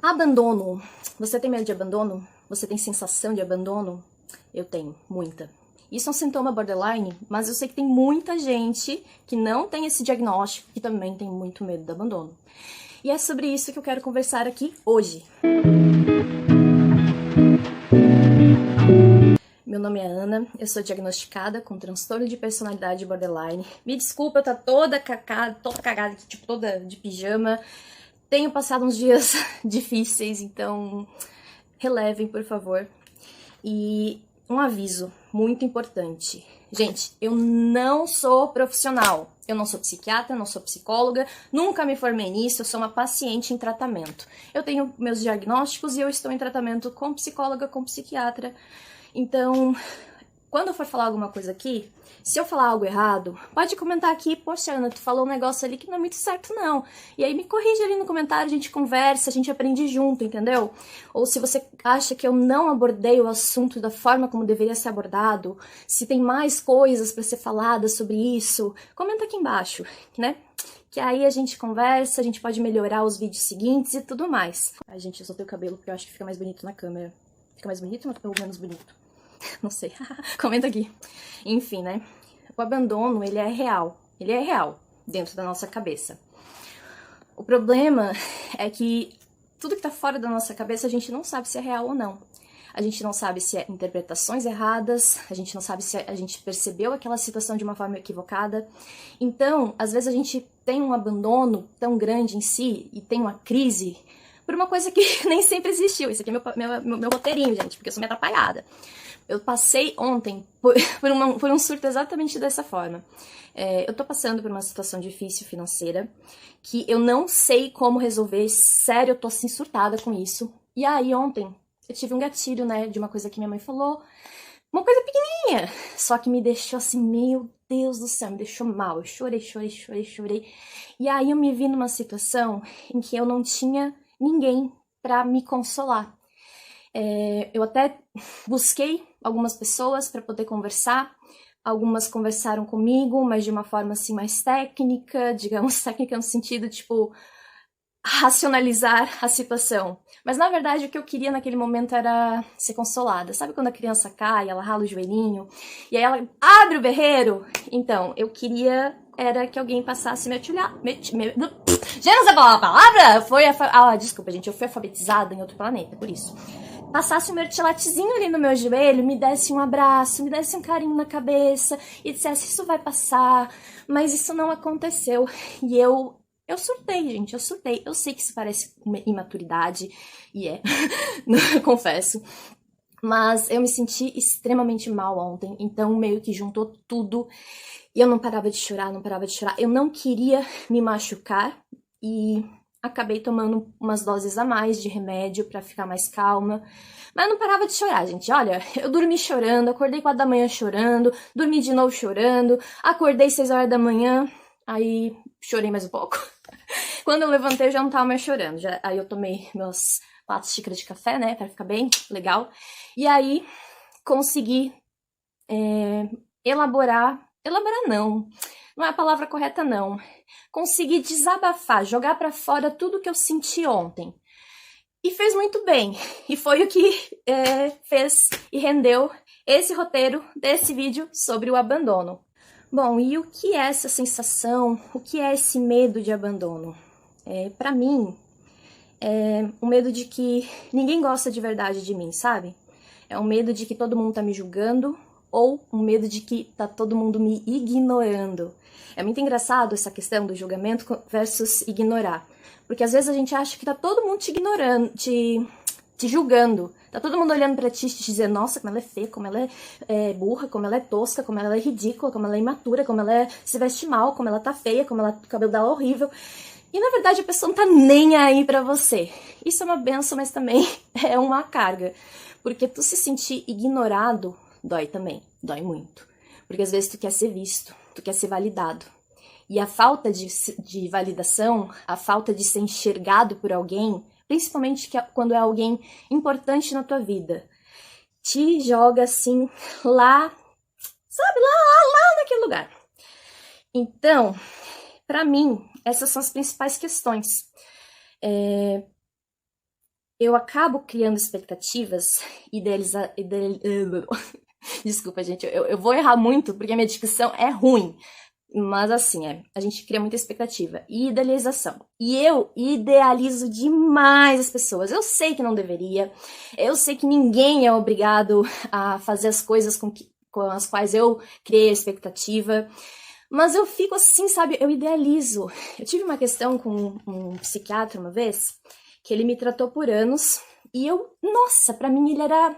Abandono. Você tem medo de abandono? Você tem sensação de abandono? Eu tenho, muita. Isso é um sintoma borderline, mas eu sei que tem muita gente que não tem esse diagnóstico que também tem muito medo do abandono. E é sobre isso que eu quero conversar aqui hoje. Meu nome é Ana, eu sou diagnosticada com transtorno de personalidade borderline. Me desculpa, eu tô toda cagada aqui, tipo, toda de pijama. Tenho passado uns dias difíceis, então relevem, por favor. E um aviso muito importante. Gente, eu não sou profissional. Eu não sou psiquiatra, não sou psicóloga, nunca me formei nisso, eu sou uma paciente em tratamento. Eu tenho meus diagnósticos e eu estou em tratamento com psicóloga, com psiquiatra. Então, quando eu for falar alguma coisa aqui, se eu falar algo errado, pode comentar aqui, poxa, Ana, tu falou um negócio ali que não é muito certo, não. E aí me corrige ali no comentário, a gente conversa, a gente aprende junto, entendeu? Ou se você acha que eu não abordei o assunto da forma como deveria ser abordado, se tem mais coisas para ser faladas sobre isso, comenta aqui embaixo, né? Que aí a gente conversa, a gente pode melhorar os vídeos seguintes e tudo mais. Ai, gente, eu soltei o cabelo porque eu acho que fica mais bonito na câmera. Fica mais bonito ou menos bonito? Não sei, comenta aqui. Enfim, né? O abandono, ele é real dentro da nossa cabeça. O problema é que tudo que tá fora da nossa cabeça a gente não sabe se é real ou não. A gente não sabe se é interpretações erradas, a gente não sabe se a gente percebeu aquela situação de uma forma equivocada. Então, às vezes a gente tem um abandono tão grande em si e tem uma crise por uma coisa que nem sempre existiu. Isso aqui é meu roteirinho, gente, porque eu sou meio atrapalhada. Eu passei ontem por um surto exatamente dessa forma. Eu tô passando por uma situação difícil financeira, que eu não sei como resolver, sério, eu tô assim surtada com isso. E aí ontem eu tive um gatilho, né, de uma coisa que minha mãe falou, uma coisa pequenininha, só que me deixou assim, meu Deus do céu, me deixou mal. Eu chorei. E aí eu me vi numa situação em que eu não tinha ninguém pra me consolar. Eu até busquei algumas pessoas para poder conversar, algumas conversaram comigo, mas de uma forma assim mais técnica, digamos, técnica no sentido, tipo, racionalizar a situação. Mas na verdade o que eu queria naquele momento era ser consolada. Sabe quando a criança cai, ela rala o joelhinho, e aí ela abre o berreiro? Então, eu queria era que alguém passasse me auxiliar. Já não sei falar a palavra? Desculpa, gente, eu fui alfabetizada em outro planeta, por isso. Passasse um mertilatezinho ali no meu joelho, me desse um abraço, me desse um carinho na cabeça e dissesse, isso vai passar, mas isso não aconteceu. E eu surtei, gente, eu surtei. Eu sei que isso parece uma imaturidade, e confesso, mas eu me senti extremamente mal ontem, então meio que juntou tudo, e eu não parava de chorar. Eu não queria me machucar, e acabei tomando umas doses a mais de remédio pra ficar mais calma. Mas eu não parava de chorar, gente. Olha, eu dormi chorando, acordei 4 da manhã chorando, dormi de novo chorando, acordei 6 horas da manhã, aí chorei mais um pouco. Quando eu levantei, eu já não tava mais chorando. Aí eu tomei meus 4 xícaras de café, né, pra ficar bem legal. E aí consegui elaborar não é a palavra correta, não. Consegui desabafar, jogar pra fora tudo que eu senti ontem. E fez muito bem. E foi o que fez e rendeu esse roteiro desse vídeo sobre o abandono. Bom, e o que é essa sensação? O que é esse medo de abandono? Pra mim, é um medo de que ninguém gosta de verdade de mim, sabe? É um medo de que todo mundo tá me julgando, ou um medo de que tá todo mundo me ignorando. É muito engraçado essa questão do julgamento versus ignorar. Porque às vezes a gente acha que tá todo mundo te ignorando, te julgando. Tá todo mundo olhando pra ti e te dizendo, nossa, como ela é feia, como ela é burra, como ela é tosca, como ela é ridícula, como ela é imatura, como ela se veste mal, como ela tá feia, como o cabelo dela é horrível. E na verdade a pessoa não tá nem aí pra você. Isso é uma benção, mas também é uma carga. Porque tu se sentir ignorado dói também, dói muito. Porque às vezes tu quer ser visto, tu quer ser validado. E a falta de validação, a falta de ser enxergado por alguém, principalmente quando é alguém importante na tua vida, te joga assim lá, sabe, lá naquele lugar. Então, pra mim, essas são as principais questões. eu acabo criando expectativas, Desculpa, gente, eu vou errar muito porque a minha dicção é ruim. Mas assim, a gente cria muita expectativa e idealização. E eu idealizo demais as pessoas. Eu sei que não deveria, eu sei que ninguém é obrigado a fazer as coisas com as quais eu criei a expectativa, mas eu fico assim, sabe, eu idealizo. Eu tive uma questão com um psiquiatra uma vez, que ele me tratou por anos, e nossa, pra mim ele era...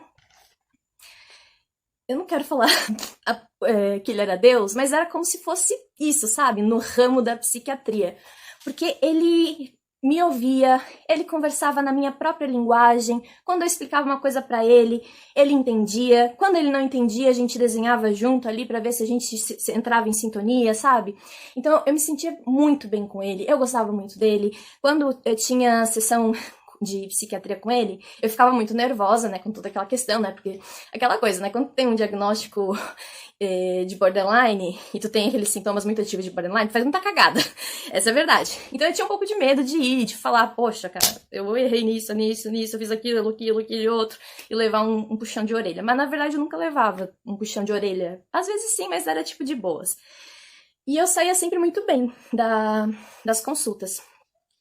Eu não quero falar que ele era Deus, mas era como se fosse isso, sabe? No ramo da psiquiatria. Porque ele me ouvia, ele conversava na minha própria linguagem. Quando eu explicava uma coisa pra ele, ele entendia. Quando ele não entendia, a gente desenhava junto ali pra ver se a gente entrava em sintonia, sabe? Então eu me sentia muito bem com ele, eu gostava muito dele. Quando eu tinha sessão de psiquiatria com ele, eu ficava muito nervosa, né, com toda aquela questão, né, porque aquela coisa, né, quando tem um diagnóstico de borderline, e tu tem aqueles sintomas muito ativos de borderline, tu faz muita cagada, essa é a verdade. Então eu tinha um pouco de medo de ir, de falar, poxa, cara, eu errei nisso, eu fiz aquilo, outro, e levar um puxão de orelha. Mas na verdade eu nunca levava um puxão de orelha, às vezes sim, mas era tipo de boas. E eu saía sempre muito bem das consultas.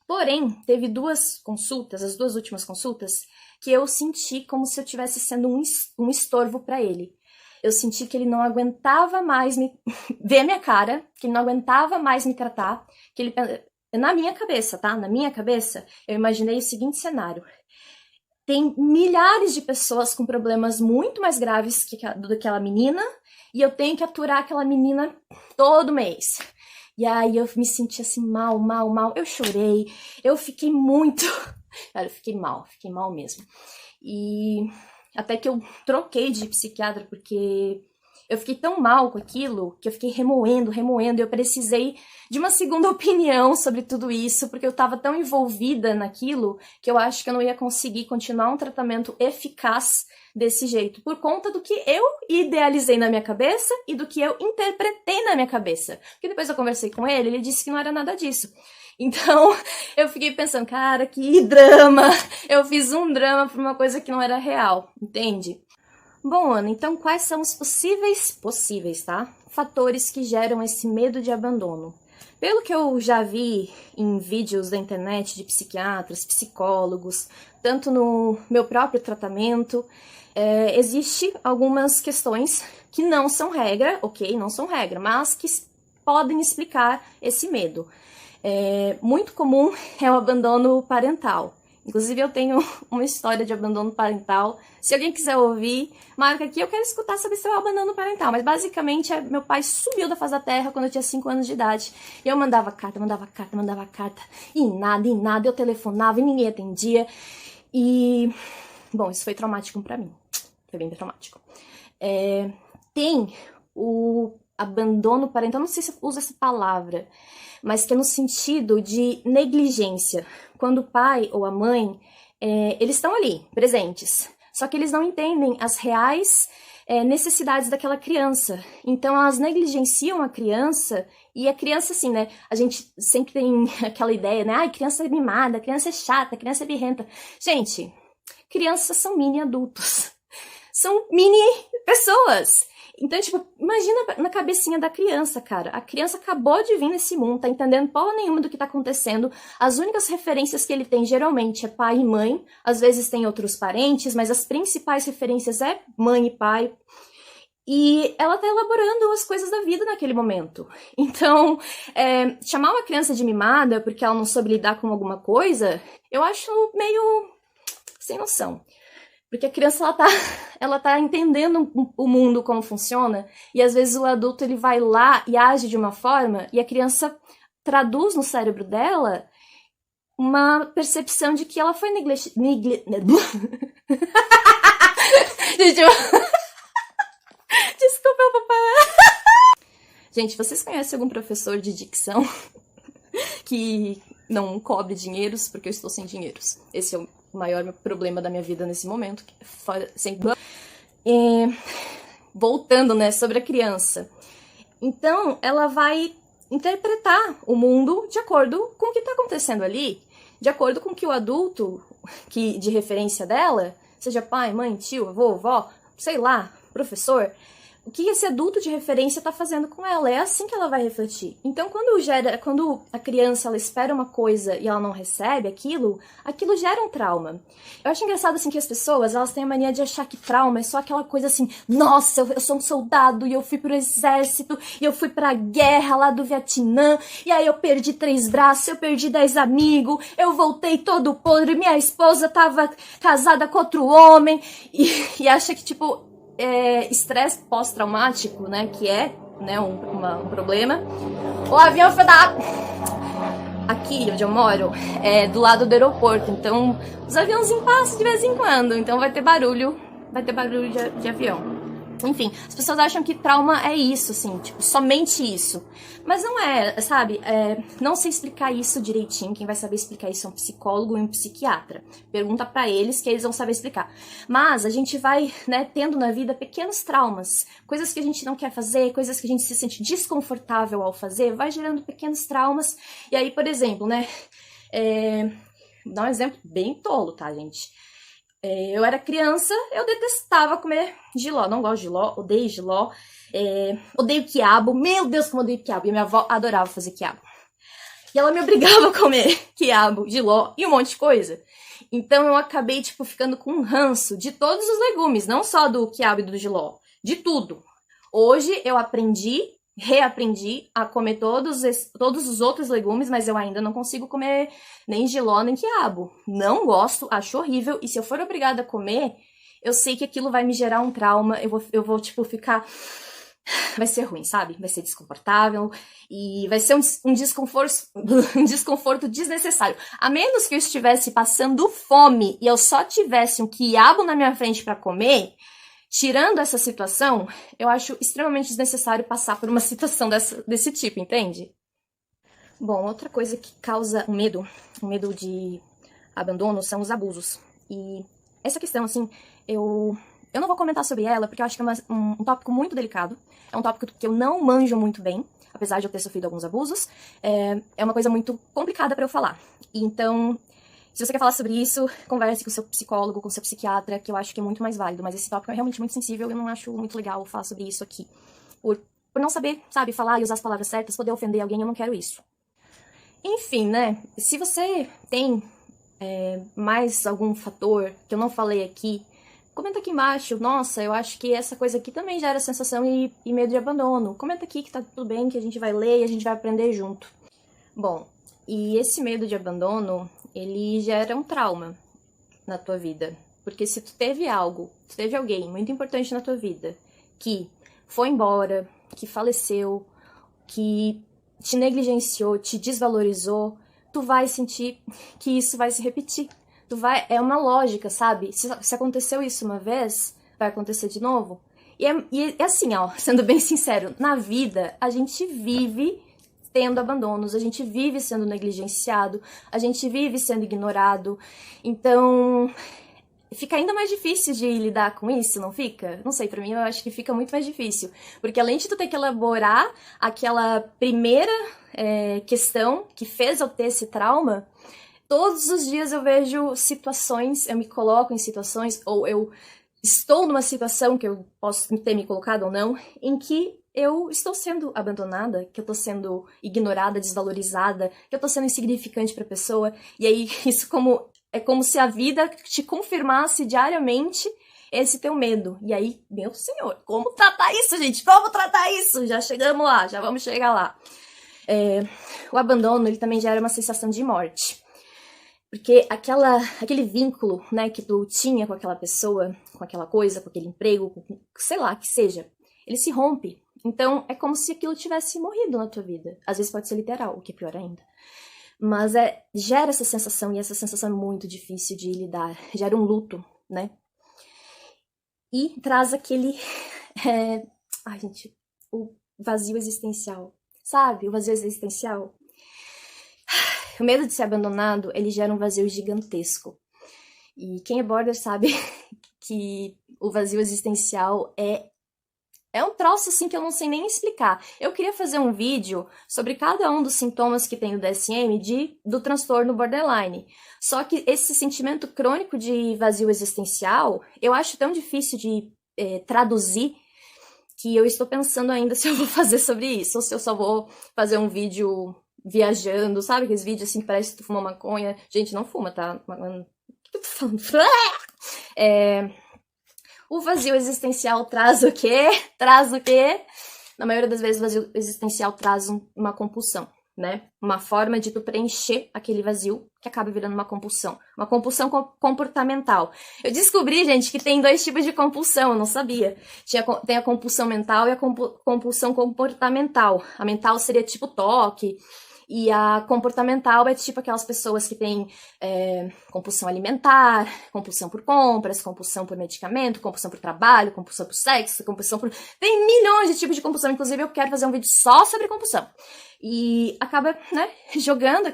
Porém, teve duas consultas, as duas últimas consultas, que eu senti como se eu estivesse sendo um estorvo para ele. Eu senti que ele não aguentava mais ver a minha cara, que ele não aguentava mais me tratar, que ele... Na minha cabeça, tá? Na minha cabeça, eu imaginei o seguinte cenário. Tem milhares de pessoas com problemas muito mais graves do que aquela menina, e eu tenho que aturar aquela menina todo mês. E aí eu me senti assim, mal. Eu chorei, eu fiquei muito... Cara, eu fiquei mal mesmo. E até que eu troquei de psiquiatra, porque eu fiquei tão mal com aquilo, que eu fiquei remoendo, e eu precisei de uma segunda opinião sobre tudo isso, porque eu tava tão envolvida naquilo, que eu acho que eu não ia conseguir continuar um tratamento eficaz desse jeito, por conta do que eu idealizei na minha cabeça e do que eu interpretei na minha cabeça. Porque depois eu conversei com ele, ele disse que não era nada disso. Então, eu fiquei pensando, cara, que drama! Eu fiz um drama por uma coisa que não era real, entende? Bom, Ana, então quais são os possíveis, tá? Fatores que geram esse medo de abandono? Pelo que eu já vi em vídeos da internet de psiquiatras, psicólogos, tanto no meu próprio tratamento, existe algumas questões que não são regra, ok? Não são regra, mas que podem explicar esse medo. Muito comum é o abandono parental. Inclusive, eu tenho uma história de abandono parental. Se alguém quiser ouvir, marca aqui. Eu quero escutar sobre seu abandono parental. Mas, basicamente, meu pai sumiu da face da terra quando eu tinha 5 anos de idade. E eu mandava carta. E nada. Eu telefonava e ninguém atendia. E, bom, isso foi traumático pra mim. Foi bem traumático. Tem o abandono parental. Não sei se eu uso essa palavra, mas que é no sentido de negligência. Quando o pai ou a mãe, eles estão ali, presentes, só que eles não entendem as reais necessidades daquela criança. Então, elas negligenciam a criança, e a criança, assim, né, a gente sempre tem aquela ideia, né, ai, criança é mimada, criança é chata, criança é birrenta. Gente, crianças são mini adultos, são mini pessoas. Então, tipo, imagina na cabecinha da criança, cara. A criança acabou de vir nesse mundo, tá entendendo porra nenhuma do que tá acontecendo. As únicas referências que ele tem, geralmente, é pai e mãe. Às vezes tem outros parentes, mas as principais referências é mãe e pai. E ela tá elaborando as coisas da vida naquele momento. Então, chamar uma criança de mimada porque ela não soube lidar com alguma coisa, eu acho meio sem noção. Porque a criança, ela tá entendendo o mundo, como funciona, e às vezes o adulto ele vai lá e age de uma forma, e a criança traduz no cérebro dela uma percepção de que ela foi Gente, desculpa, papai. Gente, vocês conhecem algum professor de dicção que não cobre dinheiros? Porque eu estou sem dinheiros. Esse é o maior problema da minha vida nesse momento. Voltando, né, sobre a criança. Então, ela vai interpretar o mundo de acordo com o que está acontecendo ali. de acordo com que o adulto que de referência dela, seja pai, mãe, tio, avô, vó, sei lá, professor, o que esse adulto de referência está fazendo com ela. É assim que ela vai refletir. Então, quando a criança ela espera uma coisa e ela não recebe aquilo gera um trauma. Eu acho engraçado assim que as pessoas elas têm a mania de achar que trauma é só aquela coisa assim, nossa, eu sou um soldado e eu fui pro exército e eu fui pra guerra lá do Vietnã e aí eu perdi 3 braços, eu perdi 10 amigos, eu voltei todo podre, minha esposa tava casada com outro homem e acha que tipo estresse pós-traumático, né, que é, né, um problema. O avião foi dar... Aqui onde eu moro é do lado do aeroporto, então os aviãozinhos passam de vez em quando, então vai ter barulho de avião. Enfim, as pessoas acham que trauma é isso, assim, tipo, somente isso. Mas não é, sabe? Não sei explicar isso direitinho. Quem vai saber explicar isso é um psicólogo e um psiquiatra. Pergunta pra eles que eles vão saber explicar. Mas a gente vai, né, tendo na vida pequenos traumas. Coisas que a gente não quer fazer, coisas que a gente se sente desconfortável ao fazer, vai gerando pequenos traumas. E aí, por exemplo, né? Vou dar um exemplo bem tolo, tá, gente? Eu era criança, eu detestava comer jiló. Não gosto de jiló, odeio jiló. Odeio quiabo. Meu Deus, como eu odeio quiabo. E minha avó adorava fazer quiabo. E ela me obrigava a comer quiabo, jiló e um monte de coisa. Então eu acabei, tipo, ficando com um ranço de todos os legumes. Não só do quiabo e do jiló. De tudo. Hoje eu reaprendi a comer todos os outros legumes, mas eu ainda não consigo comer nem jiló, nem quiabo. Não gosto, acho horrível, e se eu for obrigada a comer, eu sei que aquilo vai me gerar um trauma, eu vou tipo, ficar... Vai ser ruim, sabe? Vai ser desconfortável, e vai ser um desconforto desnecessário. A menos que eu estivesse passando fome, e eu só tivesse um quiabo na minha frente pra comer... Tirando essa situação, eu acho extremamente desnecessário passar por uma situação desse tipo, entende? Bom, outra coisa que causa um medo de abandono, são os abusos. E essa questão, assim, eu não vou comentar sobre ela, porque eu acho que é um tópico muito delicado. É um tópico que eu não manjo muito bem, apesar de eu ter sofrido alguns abusos. É uma coisa muito complicada pra eu falar. Então... Se você quer falar sobre isso, converse com o seu psicólogo, com o seu psiquiatra, que eu acho que é muito mais válido. Mas esse tópico é realmente muito sensível e eu não acho muito legal falar sobre isso aqui. Por não saber, sabe, falar e usar as palavras certas, poder ofender alguém, eu não quero isso. Enfim, né, se você tem mais algum fator que eu não falei aqui, comenta aqui embaixo. Nossa, eu acho que essa coisa aqui também gera sensação e medo de abandono. Comenta aqui que tá tudo bem, que a gente vai ler e a gente vai aprender junto. Bom, e esse medo de abandono... ele gera um trauma na tua vida. Porque se tu teve alguém muito importante na tua vida, que foi embora, que faleceu, que te negligenciou, te desvalorizou, tu vai sentir que isso vai se repetir. É uma lógica, sabe? Se aconteceu isso uma vez, vai acontecer de novo. E é assim, ó, sendo bem sincero, na vida a gente vive... tendo abandonos, a gente vive sendo negligenciado, a gente vive sendo ignorado, então fica ainda mais difícil de lidar com isso, não fica? Não sei, pra mim eu acho que fica muito mais difícil, porque além de tu ter que elaborar aquela primeira questão que fez eu ter esse trauma, todos os dias eu vejo situações, eu me coloco em situações, ou eu estou numa situação que eu posso ter me colocado ou não, em que eu estou sendo abandonada, que eu estou sendo ignorada, desvalorizada, que eu estou sendo insignificante para a pessoa. E aí isso é como se a vida te confirmasse diariamente esse teu medo. E aí, meu senhor, como tratar isso, gente? Como tratar isso? Já chegamos lá, já vamos chegar lá. O abandono, ele também gera uma sensação de morte. Porque aquele vínculo, né, que tu tinha com aquela pessoa, com aquela coisa, com aquele emprego, sei lá, que seja, ele se rompe. Então, é como se aquilo tivesse morrido na tua vida. Às vezes pode ser literal, o que é pior ainda. Mas gera essa sensação, e essa sensação é muito difícil de lidar. Gera um luto, né? E traz aquele... Ai, gente, o vazio existencial. Sabe? O vazio existencial. O medo de ser abandonado, ele gera um vazio gigantesco. E quem é border sabe que o vazio existencial é É um troço, assim, que eu não sei nem explicar. Eu queria fazer um vídeo sobre cada um dos sintomas que tem o DSM do transtorno borderline. Só que esse sentimento crônico de vazio existencial, eu acho tão difícil de traduzir, que eu estou pensando ainda se eu vou fazer sobre isso, ou se eu só vou fazer um vídeo viajando, sabe? Aqueles vídeos assim que parece que tu fuma maconha. Gente, não fuma, tá? O que eu tô falando? O vazio existencial traz o quê? Traz o quê? Na maioria das vezes, o vazio existencial traz uma compulsão, né? Uma forma de tu preencher aquele vazio que acaba virando uma compulsão. Uma compulsão comportamental. Eu descobri, gente, que tem 2 tipos de compulsão, eu não sabia. Tem a compulsão mental e a compulsão comportamental. A mental seria tipo toque, e a comportamental é tipo aquelas pessoas que têm compulsão alimentar, compulsão por compras, compulsão por medicamento, compulsão por trabalho, compulsão por sexo, compulsão por... Tem milhões de tipos de compulsão, inclusive eu quero fazer um vídeo só sobre compulsão. E acaba, né, jogando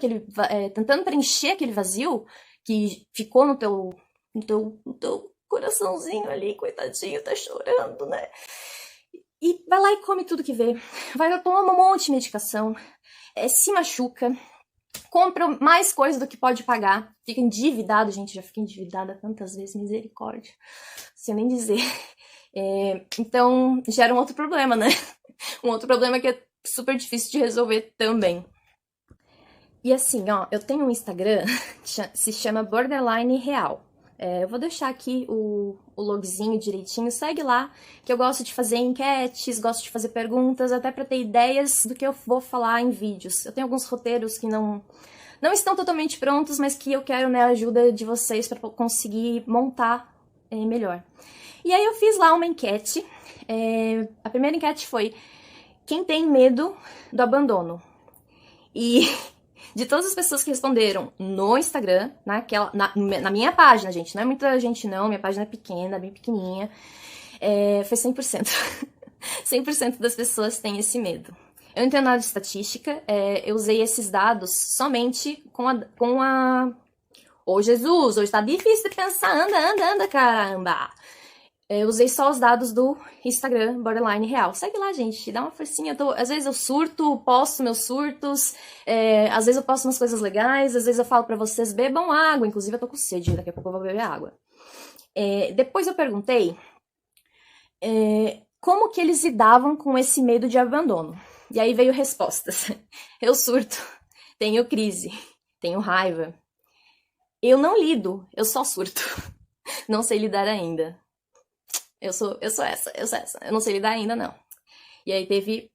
tentando preencher aquele vazio que ficou no teu coraçãozinho ali, coitadinho, tá chorando, né? E vai lá e come tudo que vê. Vai tomar um monte de medicação. Se machuca, compra mais coisa do que pode pagar, fica endividado, gente, já fiquei endividada tantas vezes, misericórdia, sem nem dizer. Então, gera um outro problema, né? Um outro problema que é super difícil de resolver também. E assim, ó, eu tenho um Instagram que se chama Borderline Real. Eu vou deixar aqui o logzinho direitinho, segue lá, que eu gosto de fazer enquetes, gosto de fazer perguntas, até para ter ideias do que eu vou falar em vídeos. Eu tenho alguns roteiros que não estão totalmente prontos, mas que eu quero, né, a ajuda de vocês para conseguir montar melhor. E aí eu fiz lá uma enquete, a primeira enquete foi: quem tem medo do abandono? E... de todas as pessoas que responderam no Instagram, na minha página, gente, não é muita gente não, minha página é pequena, bem pequenininha, foi 100%. 100% das pessoas têm esse medo. Eu não entendo nada de estatística, eu usei esses dados somente com a... Ô Jesus, hoje tá difícil de pensar, anda, caramba! Eu usei só os dados do Instagram Borderline Real. Segue lá, gente, dá uma forcinha. Às vezes eu surto, posto meus surtos, às vezes eu posto umas coisas legais, às vezes eu falo pra vocês, bebam água. Inclusive eu tô com sede, daqui a pouco eu vou beber água. Depois eu perguntei como que eles lidavam com esse medo de abandono. E aí veio respostas. Eu surto, tenho crise, tenho raiva. Eu não lido, eu só surto. Não sei lidar ainda. Eu sou essa. Eu não sei lidar ainda, não. E aí teve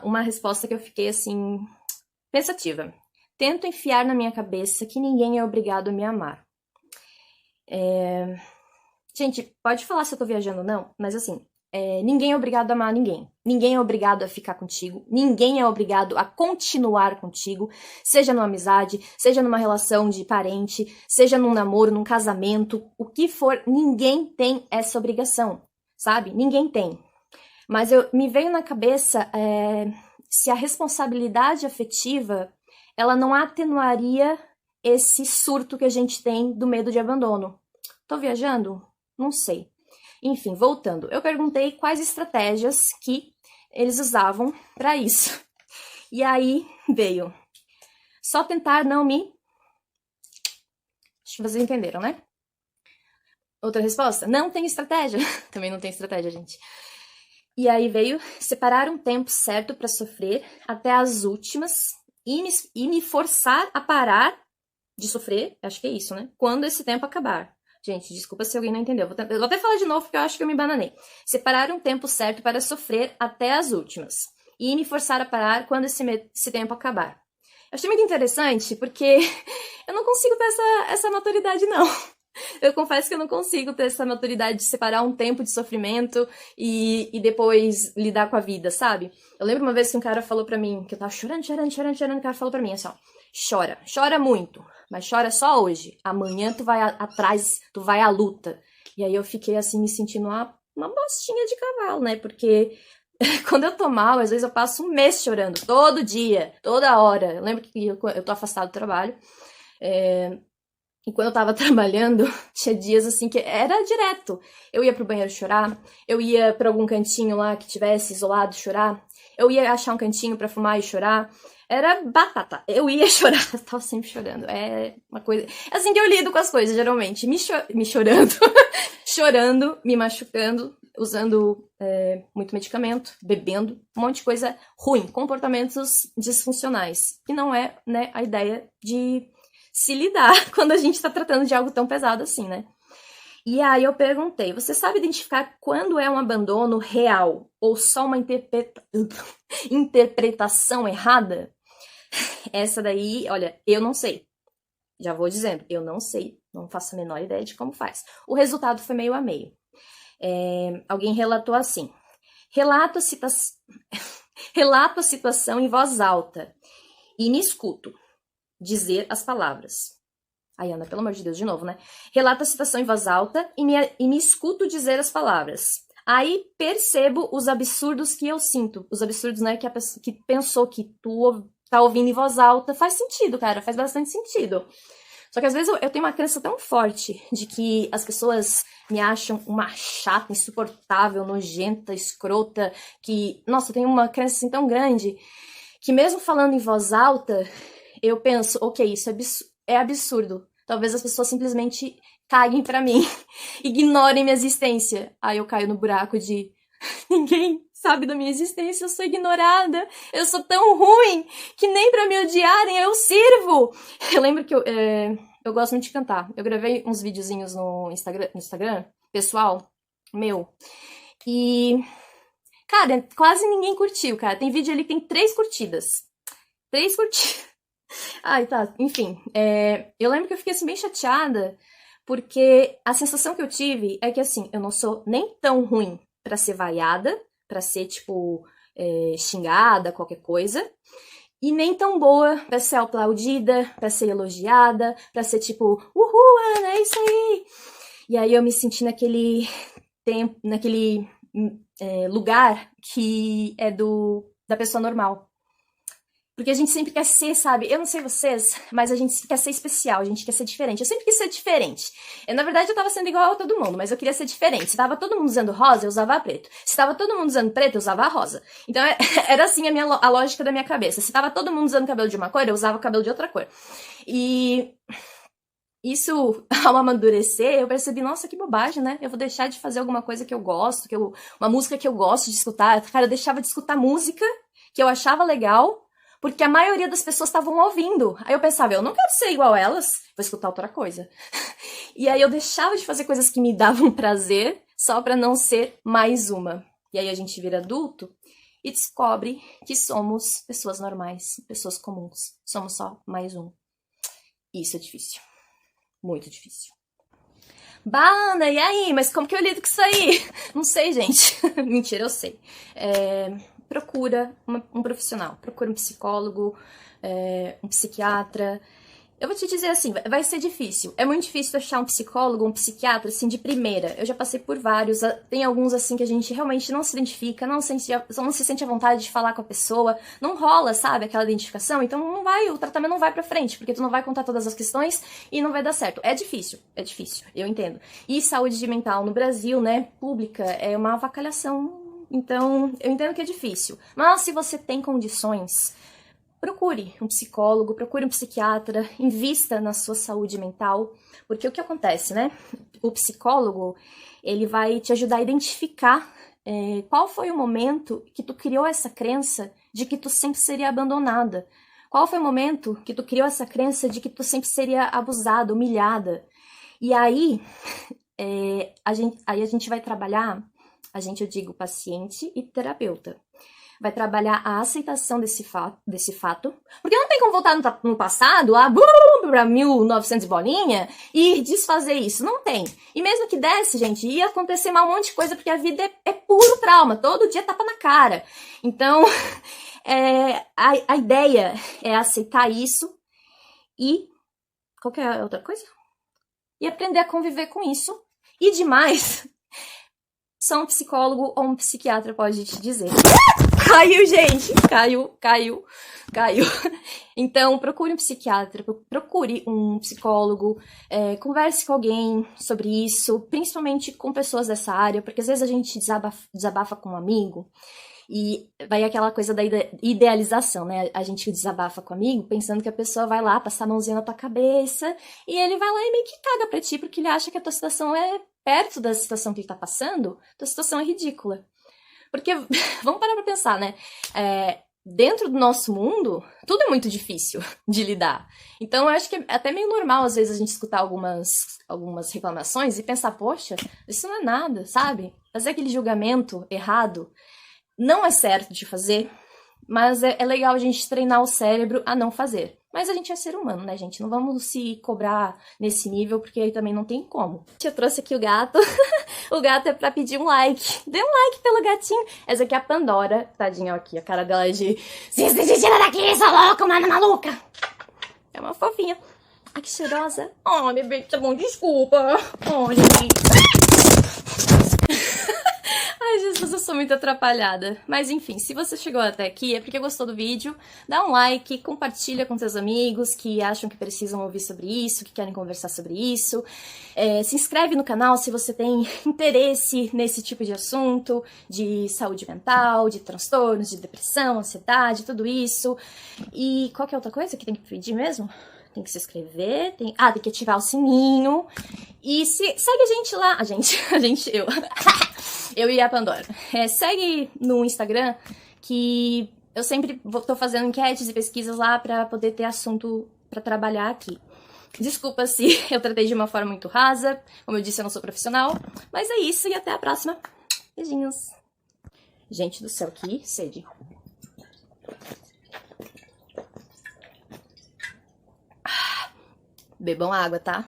uma resposta que eu fiquei, assim, pensativa. Tento enfiar na minha cabeça que ninguém é obrigado a me amar. Gente, pode falar se eu tô viajando ou não, mas assim, ninguém é obrigado a amar ninguém. Ninguém é obrigado a ficar contigo. Ninguém é obrigado a continuar contigo. Seja numa amizade, seja numa relação de parente, seja num namoro, num casamento, o que for, ninguém tem essa obrigação, sabe? Ninguém tem. Mas me veio na cabeça se a responsabilidade afetiva, ela não atenuaria esse surto que a gente tem do medo de abandono. Tô viajando? Não sei. Enfim, voltando. Eu perguntei quais estratégias que eles usavam para isso. E aí veio: só tentar não me... Acho que vocês entenderam, né? Outra resposta: não tem estratégia. Também não tem estratégia, gente. E aí veio: separar um tempo certo para sofrer até as últimas e me forçar a parar de sofrer. Acho que é isso, né? Quando esse tempo acabar. Gente, desculpa se alguém não entendeu. Eu vou até falar de novo porque eu acho que eu me bananei. Separar um tempo certo para sofrer até as últimas e me forçar a parar quando esse tempo acabar. Eu achei muito interessante porque eu não consigo ter essa maturidade, não. Eu confesso que eu não consigo ter essa maturidade de separar um tempo de sofrimento e depois lidar com a vida, sabe? Eu lembro uma vez que um cara falou pra mim, que eu tava chorando, o cara falou pra mim assim, ó: chora muito, mas chora só hoje. Amanhã tu vai atrás, tu vai à luta. E aí eu fiquei assim, me sentindo uma bostinha de cavalo, né? Porque quando eu tô mal, às vezes eu passo um mês chorando, todo dia, toda hora. Eu lembro que eu tô afastada do trabalho, E quando eu tava trabalhando, tinha dias assim que era direto. Eu ia pro banheiro chorar, eu ia pra algum cantinho lá que tivesse isolado chorar, eu ia achar um cantinho pra fumar e chorar. Era batata. Eu ia chorar, eu tava sempre chorando. É uma coisa. É assim que eu lido com as coisas, geralmente. Me chorando, chorando, me machucando, usando muito medicamento, bebendo, um monte de coisa ruim, comportamentos disfuncionais. E não é, né, a ideia de se lidar quando a gente tá tratando de algo tão pesado assim, né? E aí eu perguntei, você sabe identificar quando é um abandono real ou só uma interpretação errada? Essa daí, olha, eu não sei. Já vou dizendo, eu não sei. Não faço a menor ideia de como faz. O resultado foi meio a meio. Alguém relatou assim. Relato a situação em voz alta e me escuto dizer as palavras. Ai, Ana, pelo amor de Deus, de novo, né? Relato a situação em voz alta e me escuto dizer as palavras. Aí percebo os absurdos que eu sinto. Os absurdos, né, que a pessoa que pensou que tu tá ouvindo em voz alta. Faz sentido, cara, faz bastante sentido. Só que às vezes eu tenho uma crença tão forte de que as pessoas me acham uma chata, insuportável, nojenta, escrota, que, nossa, eu tenho uma crença assim tão grande que mesmo falando em voz alta, eu penso, ok, isso é absurdo. Talvez as pessoas simplesmente caguem pra mim, ignorem minha existência. Aí eu caio no buraco de ninguém sabe da minha existência, eu sou ignorada, eu sou tão ruim que nem pra me odiarem eu sirvo. Eu lembro que eu gosto muito de cantar. Eu gravei uns videozinhos no Instagram pessoal, meu, e, cara, quase ninguém curtiu, cara. Tem vídeo ali que tem 3 curtidas. 3 curtidas. Ai, tá, enfim. Eu lembro que eu fiquei assim bem chateada, porque a sensação que eu tive é que, assim, eu não sou nem tão ruim pra ser vaiada, pra ser, tipo, xingada, qualquer coisa, e nem tão boa pra ser aplaudida, pra ser elogiada, pra ser, tipo, uhul, Ana, é isso aí! E aí eu me senti naquele tempo, naquele lugar que é da pessoa normal. Porque a gente sempre quer ser, sabe? Eu não sei vocês, mas a gente quer ser especial, a gente quer ser diferente. Eu sempre quis ser diferente. Na verdade, eu tava sendo igual a todo mundo, mas eu queria ser diferente. Se tava todo mundo usando rosa, eu usava preto. Se tava todo mundo usando preto, eu usava rosa. Então, era assim a lógica da minha cabeça. Se tava todo mundo usando cabelo de uma cor, eu usava o cabelo de outra cor. E isso, ao amadurecer, eu percebi, nossa, que bobagem, né? Eu vou deixar de fazer alguma coisa que eu gosto, uma música que eu gosto de escutar. Cara, eu deixava de escutar música que eu achava legal, porque a maioria das pessoas estavam ouvindo. Aí eu pensava, eu não quero ser igual a elas, vou escutar outra coisa. E aí eu deixava de fazer coisas que me davam prazer, só pra não ser mais uma. E aí a gente vira adulto e descobre que somos pessoas normais, pessoas comuns. Somos só mais um. Isso é difícil. Muito difícil. Bana, e aí? Mas como que eu lido com isso aí? Não sei, gente. Mentira, eu sei. Procura um profissional, procura um psicólogo, um psiquiatra. Eu vou te dizer assim, vai ser difícil. É muito difícil achar um psicólogo, um psiquiatra, assim, de primeira. Eu já passei por vários. Tem alguns, assim, que a gente realmente não se identifica, não se sente à vontade de falar com a pessoa. Não rola, sabe, aquela identificação. Então o tratamento não vai pra frente, porque tu não vai contar todas as questões e não vai dar certo. É difícil, eu entendo. E saúde mental no Brasil, né, pública, é uma avacalhação. Então, eu entendo que é difícil. Mas se você tem condições, procure um psicólogo, procure um psiquiatra, invista na sua saúde mental. Porque o que acontece, né? O psicólogo, ele vai te ajudar a identificar qual foi o momento que tu criou essa crença de que tu sempre seria abandonada. Qual foi o momento que tu criou essa crença de que tu sempre seria abusada, humilhada. E aí, a gente vai trabalhar... eu digo paciente e terapeuta. Vai trabalhar a aceitação desse fato, porque não tem como voltar no passado, pra 1900 bolinha, e desfazer isso. Não tem. E mesmo que desse, gente, ia acontecer um monte de coisa, porque a vida é puro trauma. Todo dia tapa na cara. Então, a ideia é aceitar isso e... Qual que é a outra coisa? E aprender a conviver com isso. E demais... Só um psicólogo ou um psiquiatra pode te dizer. Caiu, gente! Caiu. Então, procure um psiquiatra, procure um psicólogo, converse com alguém sobre isso, principalmente com pessoas dessa área, porque às vezes a gente desabafa com um amigo e vai aquela coisa da idealização, né? A gente desabafa com o amigo pensando que a pessoa vai lá passar a mãozinha na tua cabeça e ele vai lá e meio que caga pra ti, porque ele acha que a tua situação é perto da situação que ele tá passando, tua situação é ridícula. Porque, vamos parar pra pensar, né? Dentro do nosso mundo, tudo é muito difícil de lidar. Então, eu acho que é até meio normal, às vezes, a gente escutar algumas reclamações e pensar, poxa, isso não é nada, sabe? Fazer aquele julgamento errado não é certo de fazer, mas é legal a gente treinar o cérebro a não fazer. Mas a gente é ser humano, né, gente? Não vamos se cobrar nesse nível, porque aí também não tem como. Eu trouxe aqui o gato. O gato é pra pedir um like. Dê um like pelo gatinho. Essa aqui é a Pandora. Tadinha, ó, aqui. A cara dela é de... Se tira daqui, sua louca, mano, maluca. É uma fofinha. Ai, que cheirosa. Oh, bebê, tá bom, desculpa. Oh, gente. Ai, Jesus, eu sou muito atrapalhada. Mas enfim, se você chegou até aqui é porque gostou do vídeo. Dá um like, compartilha com seus amigos que acham que precisam ouvir sobre isso, que querem conversar sobre isso. Se inscreve no canal se você tem interesse nesse tipo de assunto, de saúde mental, de transtornos, de depressão, ansiedade, tudo isso. E qual que é outra coisa que tem que pedir mesmo? Tem que se inscrever, tem que ativar o sininho. E segue a gente lá. Eu. Eu e a Pandora. Segue no Instagram, que eu sempre tô fazendo enquetes e pesquisas lá pra poder ter assunto pra trabalhar aqui. Desculpa se eu tratei de uma forma muito rasa. Como eu disse, eu não sou profissional. Mas é isso e até a próxima. Beijinhos. Gente do céu, que sede. Bebam água, tá?